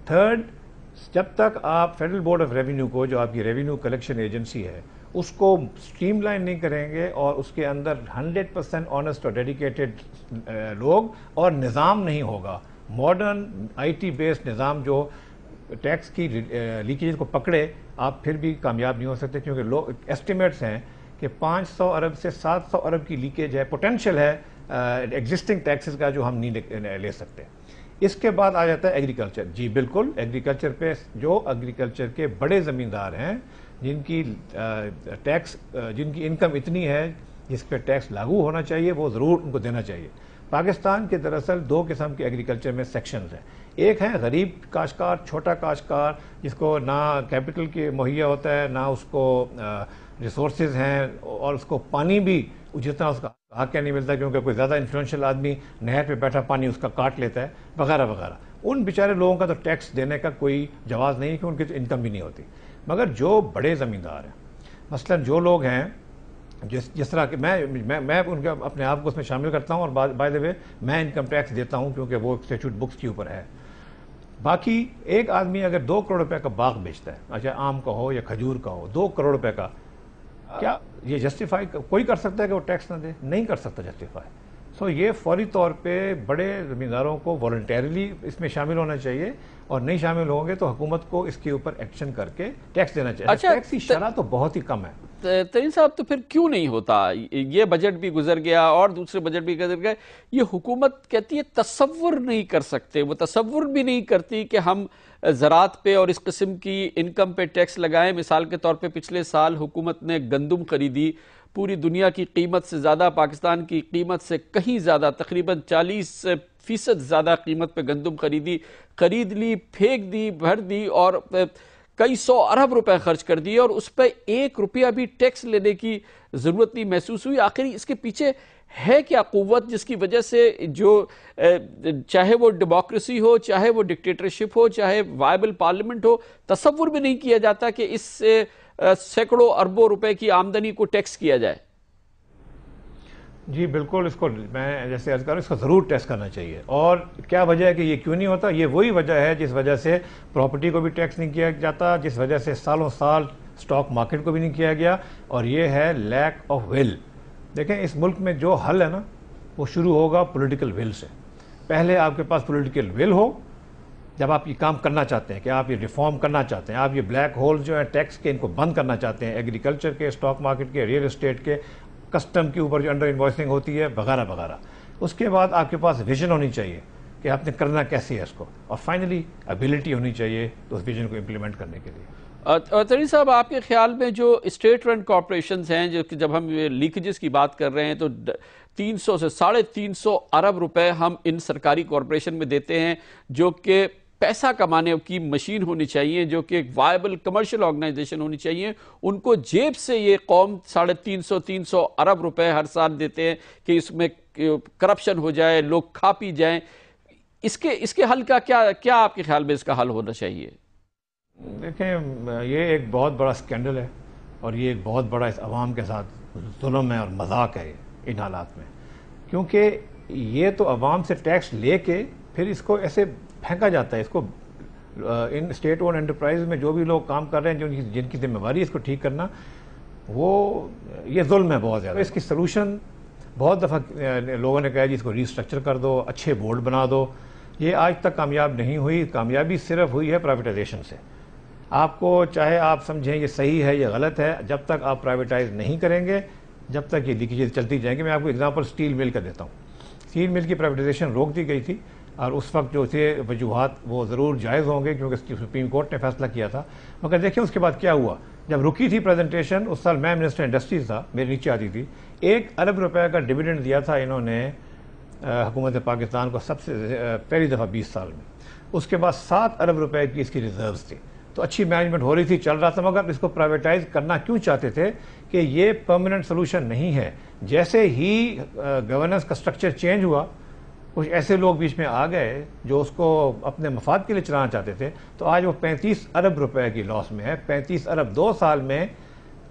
تھرڈ، جب تک آپ فیڈرل بورڈ آف ریونیو کو، جو آپ کی ریونیو کلیکشن ایجنسی ہے، اس کو سٹریم لائن نہیں کریں گے اور اس کے اندر 100% آنیسٹ اور ڈیڈیکیٹڈ لوگ اور نظام نہیں ہوگا، ماڈرن آئی ٹی بیسڈ نظام جو ٹیکس کی لیکیج کو پکڑے، آپ پھر بھی کامیاب نہیں ہو سکتے، کیونکہ لوگ ایسٹیمیٹس ہیں کہ 500 ارب سے 700 ارب کی لیکیج ہے، پوٹینشیل ہے ایگزسٹنگ ٹیکسز کا جو ہم نہیں لے سکتے۔ اس کے بعد آ جاتا ہے ایگریکلچر۔ جی بالکل، ایگریکلچر پہ جو ایگریکلچر کے بڑے زمیندار ہیں جن کی ٹیکس، جن کی انکم اتنی ہے جس پہ ٹیکس لاگو ہونا چاہیے، وہ ضرور ان کو دینا چاہیے۔ پاکستان کے دراصل 2 قسم کے ایگریکلچر میں سیکشنز ہیں۔ ایک ہے غریب کاشتکار، چھوٹا کاشتکار، جس کو نہ کیپٹل کے مہیا ہوتا ہے، نہ اس کو ریسورسز ہیں، اور اس کو پانی بھی جتنا اس کا حق نہیں ملتا، کیونکہ کوئی زیادہ انفلوئنشل آدمی نہر پہ بیٹھا پانی اس کا کاٹ لیتا ہے وغیرہ وغیرہ۔ ان بیچارے لوگوں کا تو ٹیکس دینے کا کوئی جواز نہیں ہے کہ ان کی تو انکم بھی نہیں ہوتی۔ مگر جو بڑے زمیندار ہیں، مثلا جو لوگ ہیں جس طرح کہ میں ان کے اپنے آپ کو اس میں شامل کرتا ہوں، اور بائی دی وے میں انکم ٹیکس دیتا ہوں کیونکہ وہ اسٹیچوٹ بکس کے اوپر ہے۔ باقی ایک آدمی اگر 2 کروڑ روپے کا باغ بیچتا ہے، اچھا آم کا ہو یا کھجور کا ہو، 2 کروڑ روپے کا، کیا یہ جسٹیفائی کوئی کر سکتا ہے کہ وہ ٹیکس نہ دے؟ نہیں کر سکتا جسٹیفائی۔ سو یہ فوری طور پہ بڑے زمینداروں کو والنٹیرلی اس میں شامل ہونا چاہیے، اور نہیں شامل ہوں گے تو حکومت کو اس کے اوپر ایکشن کر کے ٹیکس دینا چاہیے۔ اچھا، ٹیکس کی شرح تو بہت ہی کم ہے۔ ترین صاحب، تو پھر کیوں نہیں ہوتا؟ یہ بجٹ بھی گزر گیا اور دوسرے بجٹ بھی گزر گئے، یہ حکومت کہتی ہے تصور نہیں کر سکتے، وہ تصور بھی نہیں کرتی کہ ہم زراعت پہ اور اس قسم کی انکم پہ ٹیکس لگائیں۔ مثال کے طور پہ پچھلے سال حکومت نے گندم خریدی، پوری دنیا کی قیمت سے زیادہ، پاکستان کی قیمت سے کہیں زیادہ، تقریباً 40% زیادہ قیمت پہ گندم خرید لی، پھینک دی، بھر دی، اور کئی 100 ارب روپے خرچ کر دیے، اور اس پہ 1 روپیہ بھی ٹیکس لینے کی ضرورت نہیں محسوس ہوئی۔ آخر اس کے پیچھے ہے کیا قوت جس کی وجہ سے جو چاہے وہ ڈیموکریسی ہو، چاہے وہ ڈکٹیٹرشپ ہو، چاہے وائبل پارلیمنٹ ہو، تصور بھی نہیں کیا جاتا کہ اس سے سینکڑوں اربوں روپے کی آمدنی کو ٹیکس کیا جائے؟ جی بالکل، اس کو میں جیسے عرض کر رہا ہوں، اس کو ضرور ٹیکس کرنا چاہیے۔ اور کیا وجہ ہے کہ یہ کیوں نہیں ہوتا؟ یہ وہی وجہ ہے جس وجہ سے پراپرٹی کو بھی ٹیکس نہیں کیا جاتا، جس وجہ سے سالوں سال سٹاک مارکیٹ کو بھی نہیں کیا گیا، اور یہ ہے لیک آف ول۔ دیکھیں اس ملک میں جو حل ہے نا، وہ شروع ہوگا پولیٹیکل ول سے۔ پہلے آپ کے پاس پولیٹیکل ول ہو، جب آپ یہ کام کرنا چاہتے ہیں کہ آپ یہ ریفارم کرنا چاہتے ہیں، آپ یہ بلیک ہول جو ہیں ٹیکس کے، ان کو بند کرنا چاہتے ہیں، ایگریکلچر کے، سٹاک مارکیٹ کے، ریل اسٹیٹ کے، کسٹم کے اوپر جو انڈر انوائسنگ ہوتی ہے وغیرہ وغیرہ۔ اس کے بعد آپ کے پاس ویژن ہونی چاہیے کہ آپ نے کرنا کیسے ہے اس کو، اور فائنلی ابیلٹی ہونی چاہیے تو اس ویژن کو امپلیمنٹ کرنے کے لیے۔ ترین صاحب، آپ کے خیال میں جو اسٹیٹ رن کارپوریشنز ہیں، جو جب ہم لیکیجز کی بات کر رہے ہیں تو 300 سے 350 ارب روپے ہم ان سرکاری کارپوریشن میں دیتے ہیں، جو کہ پیسہ کمانے کی مشین ہونی چاہیے، جو کہ ایک وائبل کمرشل آرگنائزیشن ہونی چاہیے، ان کو جیب سے یہ قوم 350 ارب روپے ہر سال دیتے ہیں کہ اس میں کرپشن ہو جائے، لوگ کھا پی جائیں۔ اس کے حل کا کیا آپ کے خیال میں اس کا حل ہونا چاہیے؟ دیکھیں یہ ایک بہت بڑا سکینڈل ہے، اور یہ ایک بہت بڑا اس عوام کے ساتھ ظلم ہے اور مذاق ہے ان حالات میں، کیونکہ یہ تو عوام سے ٹیکس لے کے پھر اس کو ایسے پھینکا جاتا ہے۔ اس کو ان اسٹیٹ اون انٹرپرائز میں جو بھی لوگ کام کر رہے ہیں، جن کی ذمہ داری ہے اس کو ٹھیک کرنا، وہ یہ ظلم ہے بہت زیادہ۔ اس کی سلوشن بہت دفعہ لوگوں نے کہا جی اس کو ریسٹرکچر کر دو، اچھے بورڈ بنا دو، یہ آج تک کامیاب نہیں ہوئی۔ کامیابی صرف ہوئی ہے پرائیویٹائزیشن سے۔ آپ کو چاہے آپ سمجھیں یہ صحیح ہے یا غلط ہے، جب تک آپ پرائیویٹائز نہیں کریں گے، جب تک یہ لیکیجز چلتی جائیں گے۔ میں آپ کو اگزامپل اسٹیل مل کا دیتا ہوں۔ اسٹیل مل کی پرائیویٹائزیشن روک دی گئی تھی، اور اس وقت جو تھے وجوہات وہ ضرور جائز ہوں گے کیونکہ سپریم کورٹ نے فیصلہ کیا تھا، مگر دیکھیں اس کے بعد کیا ہوا۔ جب رکی تھی پریزنٹیشن اس سال میں منسٹر انڈسٹریز تھا, میرے نیچے آتی تھی, 1 ارب روپے کا ڈویڈنڈ دیا تھا انہوں نے حکومت پاکستان کو سب سے پہلی دفعہ 20 سال میں. اس کے بعد 7 ارب روپے کی اس کی ریزروز تھی. تو اچھی مینجمنٹ ہو رہی تھی, چل رہا تھا, مگر اس کو پرائیویٹائز کرنا کیوں چاہتے تھے کہ یہ پرماننٹ سولوشن نہیں ہے. جیسے ہی گورننس کا سٹرکچر چینج ہوا, کچھ ایسے لوگ بیچ میں آ گئے جو اس کو اپنے مفاد کے لیے چلانا چاہتے تھے, تو آج وہ 35 ارب روپے کی لاس میں ہے. 35 ارب 2 سال میں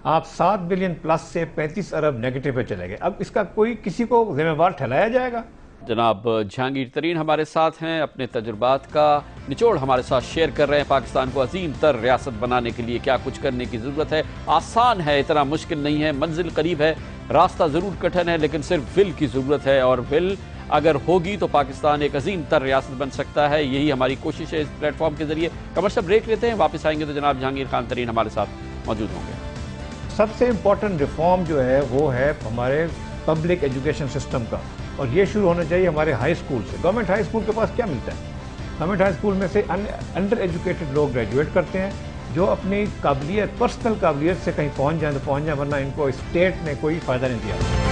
آپ 7 بلین پلس سے 35 ارب نیگیٹو پہ چلے گئے. اب اس کا کوئی کسی کو ذمہ وار ٹھہرایا جائے گا؟ جناب جہانگیر ترین ہمارے ساتھ ہیں, اپنے تجربات کا نچوڑ ہمارے ساتھ شیئر کر رہے ہیں. پاکستان کو عظیم تر ریاست بنانے کے لیے کیا کچھ کرنے کی ضرورت ہے؟ آسان ہے, اتنا مشکل نہیں ہے, منزل قریب ہے, راستہ ضرور کٹھن ہے, لیکن صرف ول کی ضرورت ہے, اور ول اگر ہوگی تو پاکستان ایک عظیم تر ریاست بن سکتا ہے. یہی ہماری کوشش ہے اس پلیٹ فارم کے ذریعے. کمرشل بریک لیتے ہیں, واپس آئیں گے تو جناب جہانگیر خان ترین ہمارے ساتھ موجود ہوں گے. سب سے امپورٹنٹ ریفارم جو ہے وہ ہے ہمارے پبلک ایجوکیشن سسٹم کا, اور یہ شروع ہونا چاہیے ہمارے ہائی اسکول سے. گورنمنٹ ہائی اسکول کے پاس کیا ملتا ہے؟ گورنمنٹ ہائی اسکول میں سے انڈر ایجوکیٹڈ لوگ گریجویٹ کرتے ہیں جو اپنی قابلیت, پرسنل قابلیت سے کہیں پہنچ جائیں تو پہنچ جائیں, ورنہ ان کو اسٹیٹ نے کوئی فائدہ نہیں دیا.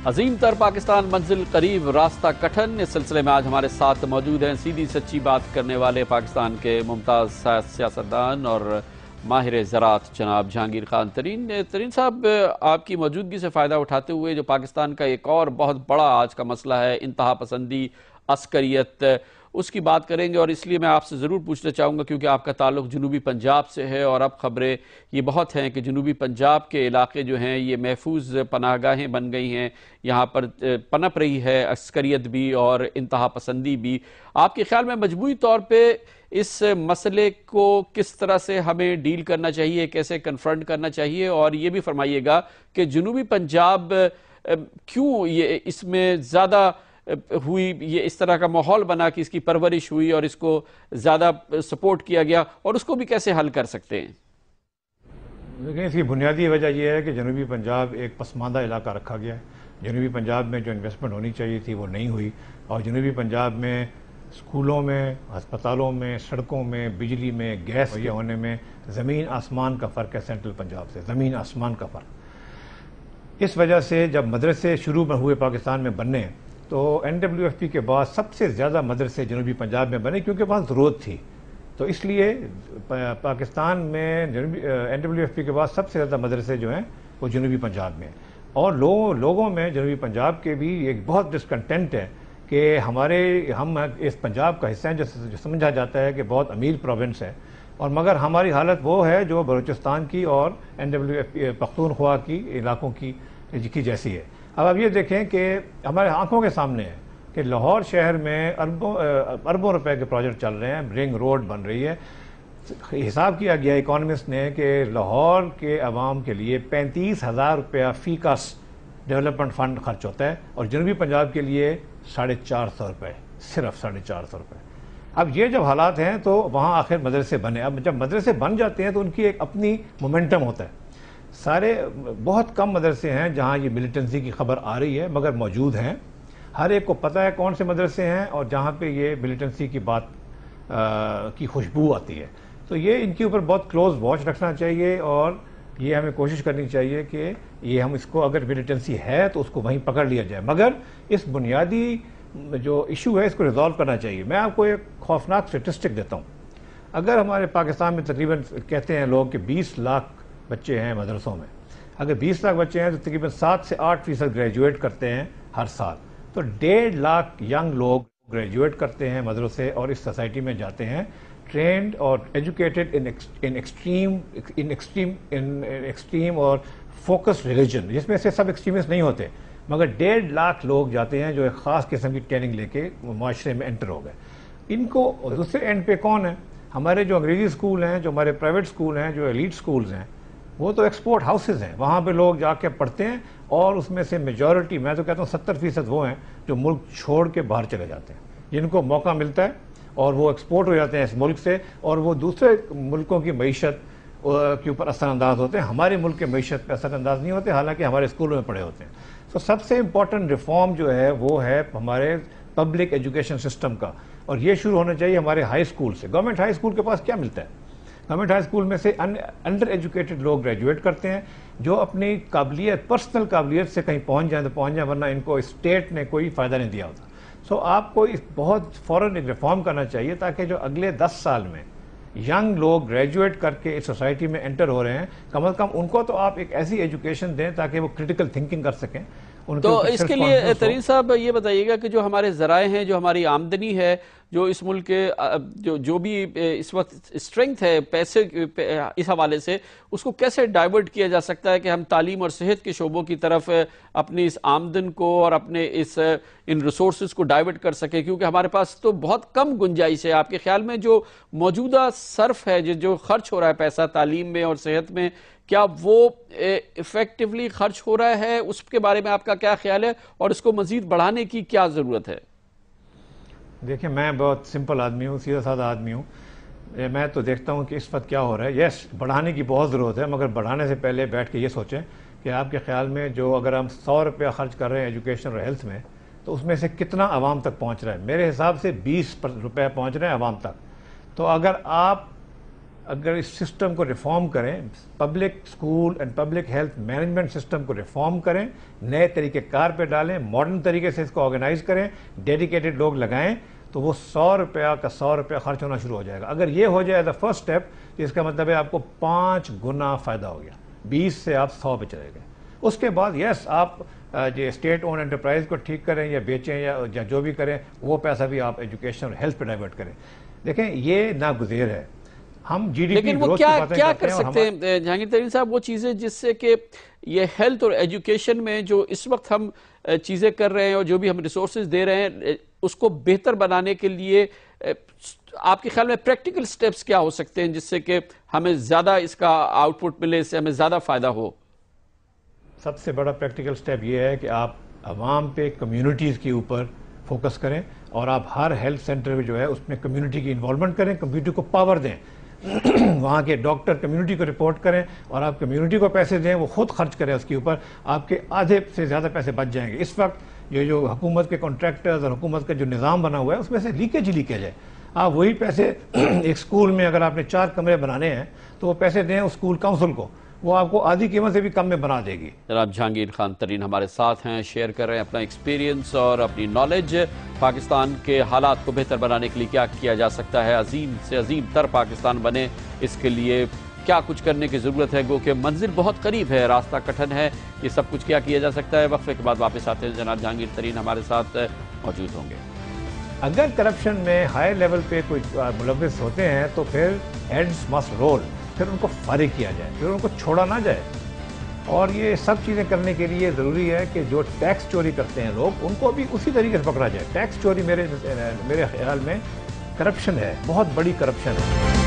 عظیم تر پاکستان منزل قریب, راستہ کٹھن. اس سلسلے میں آج ہمارے ساتھ موجود ہیں سیدھی سچی بات کرنے والے پاکستان کے ممتاز سیاستدان اور ماہر زراعت جناب جہانگیر خان ترین. ترین صاحب, آپ کی موجودگی سے فائدہ اٹھاتے ہوئے جو پاکستان کا ایک اور بہت بڑا آج کا مسئلہ ہے انتہا پسندی, عسکریت, اس کی بات کریں گے. اور اس لیے میں آپ سے ضرور پوچھنا چاہوں گا کیونکہ آپ کا تعلق جنوبی پنجاب سے ہے, اور اب خبریں یہ بہت ہیں کہ جنوبی پنجاب کے علاقے جو ہیں یہ محفوظ پناہ گاہیں بن گئی ہیں, یہاں پر پنپ رہی ہے عسکریت بھی اور انتہا پسندی بھی. آپ کے خیال میں مجموعی طور پہ اس مسئلے کو کس طرح سے ہمیں ڈیل کرنا چاہیے, کیسے کنفرنٹ کرنا چاہیے؟ اور یہ بھی فرمائیے گا کہ جنوبی پنجاب کیوں یہ اس میں زیادہ ہوئی, یہ اس طرح کا ماحول بنا کہ اس کی پرورش ہوئی اور اس کو زیادہ سپورٹ کیا گیا, اور اس کو بھی کیسے حل کر سکتے ہیں؟ لیکن اس کی بنیادی وجہ یہ ہے کہ جنوبی پنجاب ایک پسماندہ علاقہ رکھا گیا ہے. جنوبی پنجاب میں جو انویسٹمنٹ ہونی چاہیے تھی وہ نہیں ہوئی, اور جنوبی پنجاب میں اسکولوں میں, ہسپتالوں میں, سڑکوں میں, بجلی میں, گیس کے ہونے میں زمین آسمان کا فرق ہے سینٹرل پنجاب سے, زمین آسمان کا فرق. اس وجہ سے جب مدرسے شروع میں ہوئے پاکستان میں بننے تو NWFP کے بعد سب سے زیادہ مدرسے جنوبی پنجاب میں بنے کیونکہ وہاں ضرورت تھی. تو اس لیے پاکستان میں NWFP کے بعد سب سے زیادہ مدرسے جو ہیں وہ جنوبی پنجاب میں, اور لوگوں میں جنوبی پنجاب کے بھی ایک بہت ڈسکنٹینٹ ہے کہ ہم اس پنجاب کا حصہ ہیں جو سمجھا جاتا ہے کہ بہت امیر پروونس ہے, اور مگر ہماری حالت وہ ہے جو بلوچستان کی اور NWFP پختونخوا کی علاقوں کی جیسی ہے. اب آپ یہ دیکھیں کہ ہمارے آنکھوں کے سامنے ہے کہ لاہور شہر میں اربوں روپے کے پروجیکٹ چل رہے ہیں, رنگ روڈ بن رہی ہے. حساب کیا گیا اکانومسٹ نے کہ لاہور کے عوام کے لیے 35,000 روپیہ فی کس ڈیولپمنٹ فنڈ خرچ ہوتا ہے, اور جنوبی پنجاب کے لیے 450 روپے, صرف 450 روپے. اب یہ جب حالات ہیں تو وہاں آخر مدرسے بنے. اب جب مدرسے بن جاتے ہیں تو ان کی ایک اپنی مومنٹم ہوتا ہے. بہت کم مدرسے ہیں جہاں یہ ملیٹنسی کی خبر آ رہی ہے, مگر موجود ہیں. ہر ایک کو پتہ ہے کون سے مدرسے ہیں اور جہاں پہ یہ ملیٹنسی کی بات کی خوشبو آتی ہے. تو یہ ان کے اوپر بہت کلوز واچ رکھنا چاہیے, اور یہ ہمیں کوشش کرنی چاہیے کہ یہ ہم اس کو اگر ملیٹنسی ہے تو اس کو وہیں پکڑ لیا جائے, مگر اس بنیادی جو ایشو ہے اس کو ریزالو کرنا چاہیے. میں آپ کو ایک خوفناک اسٹیٹسٹک دیتا ہوں. اگر ہمارے پاکستان میں تقریباً کہتے ہیں لوگ کہ 20 لاکھ بچے ہیں مدرسوں میں, اگر 20 لاکھ بچے ہیں تو تقریباً 7 سے 8% گریجویٹ کرتے ہیں ہر سال, تو 1.5 لاکھ ینگ لوگ گریجویٹ کرتے ہیں مدرسے اور اس سوسائٹی میں جاتے ہیں, ٹرینڈ اور ایجوکیٹڈ ان ایکسٹریم اور فوکس ریلیجن, جس میں سے سب ایکسٹریمسٹ نہیں ہوتے, مگر 1.5 لاکھ لوگ جاتے ہیں جو ایک خاص قسم کی ٹریننگ لے کے معاشرے میں انٹر ہو گئے. ان کو دوسرے اینڈ پہ کون ہے؟ ہمارے جو انگریزی اسکول ہیں, جو ہمارے پرائیویٹ اسکول ہیں, جو ایلیٹ اسکولز ہیں, وہ تو ایکسپورٹ ہاؤسز ہیں. وہاں پہ لوگ جا کے پڑھتے ہیں, اور اس میں سے میجورٹی, میں تو کہتا ہوں 70% وہ ہیں جو ملک چھوڑ کے باہر چلے جاتے ہیں. جن کو موقع ملتا ہے اور وہ ایکسپورٹ ہو جاتے ہیں اس ملک سے, اور وہ دوسرے ملکوں کی معیشت کے اوپر اثر انداز ہوتے ہیں, ہمارے ملک کے معیشت پہ اثر انداز نہیں ہوتے, حالانکہ ہمارے اسکولوں میں پڑھے ہوتے ہیں. تو سب سے امپورٹنٹ ریفارم جو ہے وہ ہے ہمارے پبلک ایجوکیشن سسٹم کا, اور یہ شروع ہونا چاہیے ہمارے ہائی اسکول سے. گورنمنٹ ہائی اسکول کے پاس کیا ملتا ہے؟ گورنمنٹ ہائی اسکول میں سے انڈر ایجوکیٹڈ لوگ گریجویٹ کرتے ہیں جو اپنی قابلیت, پرسنل قابلیت سے کہیں پہنچ جائیں تو پہنچ جائیں, ورنہ ان کو اسٹیٹ نے کوئی فائدہ نہیں دیا ہوتا. سو آپ کو بہت فوراً ایک ریفارم کرنا چاہیے تاکہ جو اگلے 10 سال میں ینگ لوگ گریجویٹ کر کے اس سوسائٹی میں انٹر ہو رہے ہیں, کم از کم ان کو تو آپ ایک ایسی ایجوکیشن دیں تاکہ وہ کریٹیکل تھنکنگ کر سکیں. تو اس کے لیے ترین صاحب یہ بتائیے گا کہ جو ہمارے ذرائع ہیں, جو ہماری آمدنی ہے, جو اس ملک کے جو بھی اس وقت اسٹرینگتھ ہے پیسے اس حوالے سے, اس کو کیسے ڈائیورٹ کیا جا سکتا ہے کہ ہم تعلیم اور صحت کے شعبوں کی طرف اپنی اس آمدن کو اور اپنے ان ریسورسز کو ڈائیورٹ کر سکیں, کیونکہ ہمارے پاس تو بہت کم گنجائش ہے. آپ کے خیال میں جو موجودہ صرف ہے, جو خرچ ہو رہا ہے پیسہ تعلیم میں اور صحت میں, کیا وہ ایفیکٹولی خرچ ہو رہا ہے؟ اس کے بارے میں آپ کا کیا خیال ہے, اور اس کو مزید بڑھانے کی کیا ضرورت ہے؟ دیکھیں, میں بہت سمپل آدمی ہوں, سیدھا سادہ آدمی ہوں. میں تو دیکھتا ہوں کہ اس وقت کیا ہو رہا ہے. یس, بڑھانے کی بہت ضرورت ہے, مگر بڑھانے سے پہلے بیٹھ کے یہ سوچیں کہ آپ کے خیال میں جو اگر ہم 100 روپیہ خرچ کر رہے ہیں ایجوکیشن اور ہیلتھ میں, تو اس میں سے کتنا عوام تک پہنچ رہا ہے؟ میرے حساب سے 20 روپے پہنچ رہے ہیں عوام تک. تو اگر اس سسٹم کو ریفارم کریں, public school and public health management system کو ریفارم کریں, نئے طریقے کار پہ ڈالیں, ماڈرن طریقے سے اس کو آرگنائز کریں, ڈیڈیکیٹڈ لوگ لگائیں, تو وہ 100 روپیہ کا 100 روپیہ خرچ ہونا شروع ہو جائے گا. اگر یہ ہو جائے دا فرسٹ اسٹیپ, تو اس کا مطلب ہے آپ کو 5 گنا فائدہ ہو گیا. 20 سے آپ 100 پہ چلے گئے. اس کے بعد یس, آپ جو اسٹیٹ اون انٹرپرائز کو ٹھیک کریں یا بیچیں یا جو بھی کریں, وہ پیسہ بھی آپ ایجوکیشن اور ہیلتھ پہ ڈائیورٹ کریں. دیکھیں, یہ ناگزیر ہے. ہم جی ڈی پی لیکن وہ کیا کر سکتے ہیں جہانگیر ترین صاحب, وہ چیزیں جس سے کہ یہ ہیلتھ اور ایجوکیشن میں جو اس وقت ہم چیزیں کر رہے ہیں اور جو بھی ہم ریسورسز دے رہے ہیں, اس کو بہتر بنانے کے لیے آپ کے خیال میں پریکٹیکل سٹیپس کیا ہو سکتے ہیں جس سے کہ ہمیں زیادہ اس کا آؤٹ پٹ ملے, اس سے ہمیں زیادہ فائدہ ہو؟ سب سے بڑا پریکٹیکل سٹیپ یہ ہے کہ آپ عوام پہ, کمیونٹیز کے اوپر فوکس کریں, اور آپ ہر ہیلتھ سینٹر میں جو ہے اس میں کمیونٹی کی انوالومنٹ کریں, کمیونٹی کو پاور دیں. وہاں کے ڈاکٹر کمیونٹی کو رپورٹ کریں, اور آپ کمیونٹی کو پیسے دیں, وہ خود خرچ کریں اس کے اوپر, آپ کے آدھے سے زیادہ پیسے بچ جائیں گے. اس وقت یہ جو حکومت کے کانٹریکٹرز اور حکومت کا جو نظام بنا ہوا ہے, اس میں سے لیکیج ہے. آپ وہی پیسے ایک سکول میں اگر آپ نے 4 کمرے بنانے ہیں, تو وہ پیسے دیں اس سکول کاؤنسل کو, وہ آپ کو آدھی قیمت سے بھی کم میں بنا دے گی. جناب جہانگیر خان ترین ہمارے ساتھ ہیں, شیئر کر رہے ہیں اپنا ایکسپیرینس اور اپنی نالج. پاکستان کے حالات کو بہتر بنانے کے لیے کیا کیا جا سکتا ہے, عظیم سے عظیم تر پاکستان بنے, اس کے لیے کیا کچھ کرنے کی ضرورت ہے, گو کہ منزل بہت قریب ہے, راستہ کٹھن ہے, یہ سب کچھ کیا جا سکتا ہے. وقفے کے بعد واپس آتے ہیں, جناب جہانگیر ترین ہمارے ساتھ موجود ہوں گے. اگر کرپشن میں ہائی لیول پہ کوئی ملوث ہوتے ہیں تو پھر ہیڈز مسٹ رول, پھر ان کو فارغ کیا جائے, پھر ان کو چھوڑا نہ جائے. اور یہ سب چیزیں کرنے کے لیے ضروری ہے کہ جو ٹیکس چوری کرتے ہیں لوگ, ان کو بھی اسی طریقے سے پکڑا جائے. ٹیکس چوری میرے خیال میں کرپشن ہے, بہت بڑی کرپشن ہے.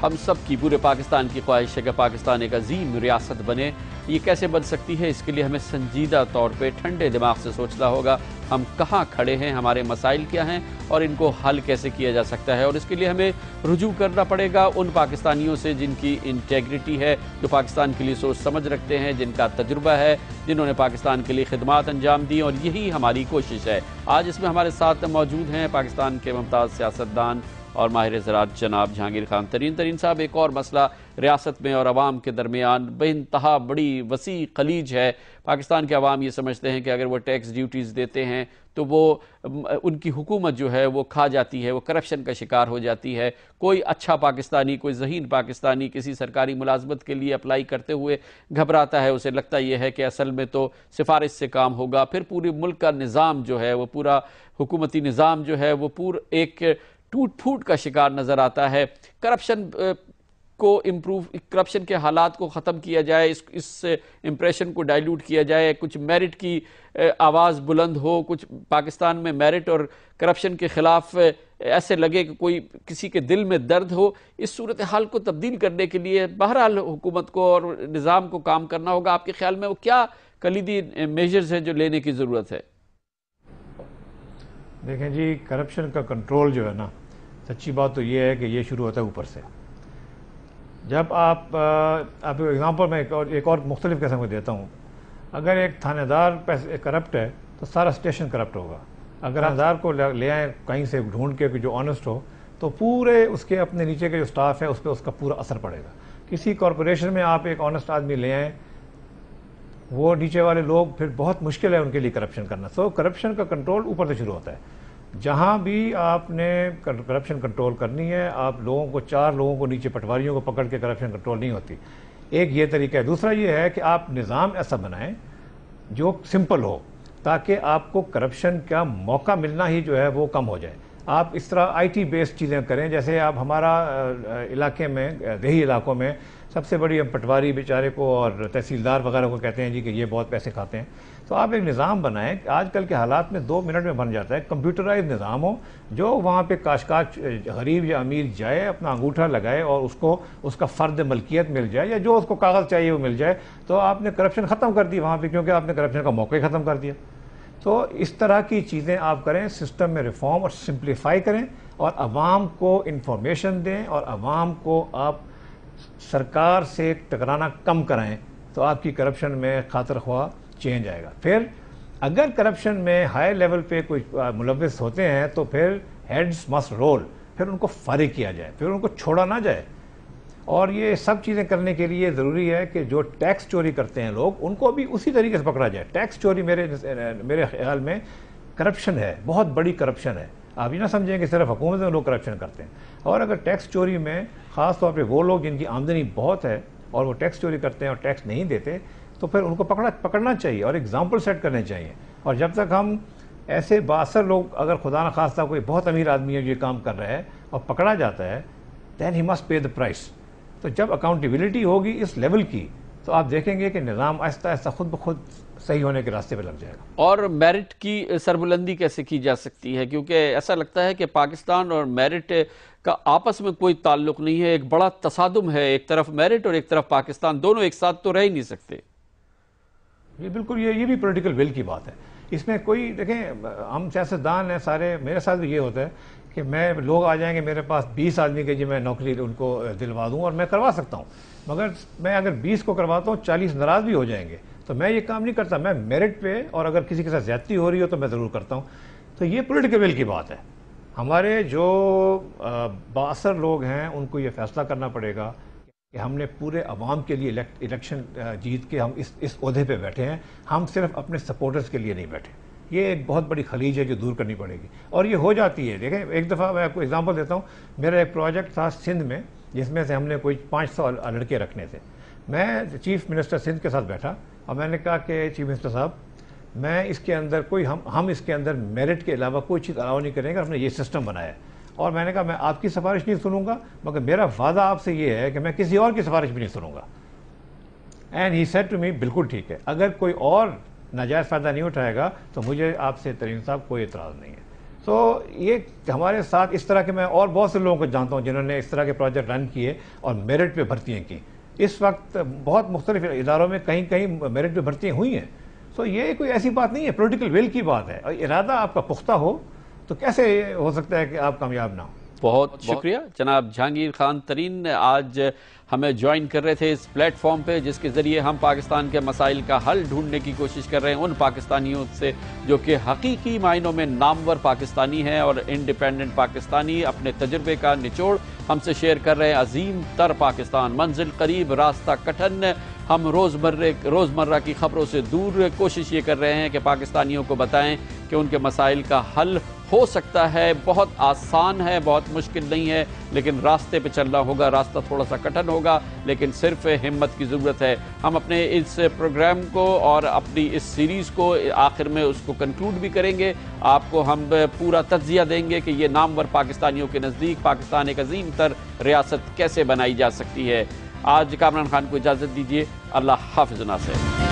ہم سب کی, پورے پاکستان کی خواہش ہے کہ پاکستان ایک عظیم ریاست بنے. یہ کیسے بن سکتی ہے, اس کے لیے ہمیں سنجیدہ طور پہ ٹھنڈے دماغ سے سوچنا ہوگا. ہم کہاں کھڑے ہیں, ہمارے مسائل کیا ہیں, اور ان کو حل کیسے کیا جا سکتا ہے. اور اس کے لیے ہمیں رجوع کرنا پڑے گا ان پاکستانیوں سے جن کی انٹیگریٹی ہے, جو پاکستان کے لیے سوچ سمجھ رکھتے ہیں, جن کا تجربہ ہے, جنہوں نے پاکستان کے لیے خدمات انجام دی, اور یہی ہماری کوشش ہے. آج اس میں ہمارے ساتھ موجود ہیں پاکستان کے ممتاز سیاستدان اور ماہر زراعت جناب جہانگیر خان ترین. ترین صاحب, ایک اور مسئلہ ریاست میں اور عوام کے درمیان بے انتہا بڑی وسیع خلیج ہے. پاکستان کے عوام یہ سمجھتے ہیں کہ اگر وہ ٹیکس ڈیوٹیز دیتے ہیں تو وہ ان کی حکومت جو ہے وہ کھا جاتی ہے, وہ کرپشن کا شکار ہو جاتی ہے. کوئی اچھا پاکستانی, کوئی ذہین پاکستانی کسی سرکاری ملازمت کے لیے اپلائی کرتے ہوئے گھبراتا ہے. اسے لگتا یہ ہے کہ اصل میں تو سفارش سے کام ہوگا. پھر پورے ملک کا نظام جو ہے, وہ پورا حکومتی نظام جو ہے, وہ ایک ٹوٹ پھوٹ کا شکار نظر آتا ہے. کرپشن کو امپروو، کرپشن کے حالات کو ختم کیا جائے، اس امپریشن کو ڈائیلوٹ کیا جائے، کچھ میرٹ کی آواز بلند ہو، کچھ پاکستان میں میرٹ اور کرپشن کے خلاف ایسے لگے کہ کوئی کسی کے دل میں درد ہو. اس صورتحال کو تبدیل کرنے کے لیے بہرحال حکومت کو اور نظام کو کام کرنا ہوگا. آپ کے خیال میں وہ کیا کلیدی میجرز ہیں جو لینے کی ضرورت ہے؟ دیکھیں جی، کرپشن کا کنٹرول جو ہے نا، سچی بات تو یہ ہے کہ یہ شروع ہوتا ہے اوپر سے. جب آپ ایگزامپل میں ایک اور مختلف قسم کو دیتا ہوں. اگر ایک تھانے دار کرپٹ ہے تو سارا اسٹیشن کرپٹ ہوگا. اگر تھانے دار کو لے آئیں کہیں سے ڈھونڈ کے جو آنےسٹ ہو، تو پورے اس کے اپنے نیچے کے جو سٹاف ہے اس پہ اس کا پورا اثر پڑے گا. کسی کارپوریشن میں آپ ایک آنےسٹ آدمی لے آئیں، وہ نیچے والے لوگ پھر بہت مشکل ہے ان کے لیے کرپشن کرنا. سو کرپشن کا کنٹرول اوپر سے شروع ہوتا ہے. جہاں بھی آپ نے کرپشن کنٹرول کرنی ہے، آپ لوگوں کو 4 لوگوں کو نیچے پٹواریوں کو پکڑ کے کرپشن کنٹرول نہیں ہوتی. ایک یہ طریقہ ہے. دوسرا یہ ہے کہ آپ نظام ایسا بنائیں جو سمپل ہو، تاکہ آپ کو کرپشن کا موقع ملنا ہی جو ہے وہ کم ہو جائے. آپ اس طرح IT بیسڈ چیزیں کریں. جیسے آپ ہمارا علاقے میں، دیہی علاقوں میں سب سے بڑی ہم پٹواری بیچارے کو اور تحصیلدار وغیرہ کو کہتے ہیں جی کہ یہ بہت پیسے کھاتے ہیں. تو آپ ایک نظام بنائیں. آج کل کے حالات میں 2 منٹ میں بن جاتا ہے. کمپیوٹرائز نظام ہو جو وہاں پہ کاشکاش غریب یا امیر جائے، اپنا انگوٹھا لگائے اور اس کو اس کا فرد ملکیت مل جائے، یا جو اس کو کاغذ چاہیے وہ مل جائے. تو آپ نے کرپشن ختم کر دی وہاں پہ، کیونکہ آپ نے کرپشن کا موقع ہی ختم کر دیا. تو اس طرح کی چیزیں آپ کریں، سسٹم میں ریفارم اور سمپلیفائی کریں، اور عوام کو انفارمیشن دیں، اور عوام کو آپ سرکار سے ٹکرانا کم کرائیں. تو آپ کی کرپشن میں خاطر خواہ چینج آئے گا. پھر اگر کرپشن میں ہائی لیول پہ کوئی ملوث ہوتے ہیں تو پھر ہیڈز مسٹ رول، پھر ان کو فارغ کیا جائے، پھر ان کو چھوڑا نہ جائے. اور یہ سب چیزیں کرنے کے لیے ضروری ہے کہ جو ٹیکس چوری کرتے ہیں لوگ، ان کو بھی اسی طریقے سے پکڑا جائے. ٹیکس چوری میرے خیال میں کرپشن ہے، بہت بڑی کرپشن ہے. آپ یہ نہ سمجھیں کہ صرف حکومت میں لوگ کرپشن کرتے ہیں. اور اگر ٹیکس چوری میں خاص طور پہ وہ لوگ جن کی آمدنی بہت ہے اور وہ ٹیکس چوری کرتے ہیں اور ٹیکس نہیں دیتے، تو پھر ان کو پکڑنا چاہیے اور ایگزامپل سیٹ کرنے چاہیے. اور جب تک ہم ایسے باثر لوگ، اگر خدا نخواستہ کوئی بہت امیر آدمی ہے جو یہ کام کر رہا ہے اور پکڑا جاتا ہے، دین he must pay the price. تو جب اکاؤنٹیبلٹی ہوگی اس لیول کی، تو آپ دیکھیں گے کہ نظام آہستہ آہستہ خود بخود صحیح ہونے کے راستے پہ لگ جائے گا. اور میرٹ کی سربلندی کیسے کی جا سکتی ہے؟ کیونکہ ایسا لگتا ہے کہ پاکستان اور میرٹ کا آپس میں کوئی تعلق نہیں ہے، ایک بڑا تصادم ہے. ایک طرف میرٹ اور ایک طرف پاکستان، دونوں ایک ساتھ تو رہ ہی نہیں سکتے. یہ بالکل یہ بھی پولیٹیکل ول کی بات ہے. اس میں کوئی، دیکھیں ہم سیاستدان ہیں سارے، میرے ساتھ بھی یہ ہوتا ہے کہ لوگ آ جائیں گے میرے پاس 20 آدمی کے، جی میں نوکری ان کو دلوا دوں، اور میں کروا سکتا ہوں. مگر میں اگر 20 کو کرواتا ہوں 40 ناراض بھی ہو جائیں گے، تو میں یہ کام نہیں کرتا. میں میرٹ پہ، اور اگر کسی کے ساتھ زیادتی ہو رہی ہو تو میں ضرور کرتا ہوں. تو یہ پولیٹیکل ول کی بات ہے. ہمارے جو بااثر لوگ ہیں ان کو یہ فیصلہ کرنا پڑے گا کہ ہم نے پورے عوام کے لیے الیکشن جیت کے ہم اس عہدے پہ بیٹھے ہیں، ہم صرف اپنے سپورٹرز کے لیے نہیں بیٹھے. یہ ایک بہت بڑی خلیج ہے جو دور کرنی پڑے گی، اور یہ ہو جاتی ہے. دیکھیں ایک دفعہ میں آپ کو ایگزامپل دیتا ہوں. میرا ایک پروجیکٹ تھا سندھ میں، جس میں سے ہم نے کوئی 500 لڑکے رکھنے تھے. میں چیف منسٹر سندھ کے ساتھ بیٹھا اور میں نے کہا کہ چیف منسٹر صاحب، میں اس کے اندر ہم اس کے اندر میرٹ کے علاوہ کوئی چیز الاؤ نہیں کریں گے. ہم نے یہ سسٹم بنایا ہے، اور میں نے کہا میں آپ کی سفارش نہیں سنوں گا، مگر میرا وعدہ آپ سے یہ ہے کہ میں کسی اور کی سفارش بھی نہیں سنوں گا. And he said to me, بالکل ٹھیک ہے، اگر کوئی اور ناجائز فائدہ نہیں اٹھائے گا تو مجھے آپ سے ترین صاحب کوئی اعتراض نہیں ہے. تو یہ ہمارے ساتھ اس طرح کے، میں اور بہت سے لوگوں کو جانتا ہوں جنہوں نے اس طرح کے پروجیکٹ رن کیے اور میرٹ پہ بھرتیاں کی. اس وقت بہت مختلف اداروں میں کہیں میرٹ پہ بھرتیاں ہوئی ہیں. تو یہ کوئی ایسی بات نہیں ہے، پولیٹیکل ول کی بات ہے. اور ارادہ آپ کا پختہ ہو تو کیسے ہو سکتا ہے کہ آپ کامیاب نہ ہو. بہت شکریہ جناب جہانگیر خان ترین، آج ہمیں جوائن کر رہے تھے اس پلیٹ فارم پہ جس کے ذریعے ہم پاکستان کے مسائل کا حل ڈھونڈنے کی کوشش کر رہے ہیں ان پاکستانیوں سے جو کہ حقیقی معنوں میں نامور پاکستانی ہیں اور انڈیپینڈنٹ پاکستانی. اپنے تجربے کا نچوڑ ہم سے شیئر کر رہے ہیں. عظیم تر پاکستان، منزل قریب، راستہ کٹھن. ہم روزمرہ کی خبروں سے دور کوشش یہ کر رہے ہیں کہ پاکستانیوں کو بتائیں کہ ان کے مسائل کا حل ہو سکتا ہے، بہت آسان ہے، بہت مشکل نہیں ہے، لیکن راستے پہ چلنا ہوگا، راستہ تھوڑا سا کٹھن ہوگا، لیکن صرف ہمت کی ضرورت ہے۔ ہم اپنے اس پروگرام کو اور اپنی اس سیریز کو آخر میں اس کو کنکلوڈ بھی کریں گے، آپ کو ہم پورا تجزیہ دیں گے کہ یہ نامور پاکستانیوں کے نزدیک پاکستان ایک عظیم تر ریاست کیسے بنائی جا سکتی ہے۔ آج کامران خان کو اجازت دیجیے، اللہ حافظ ناصر۔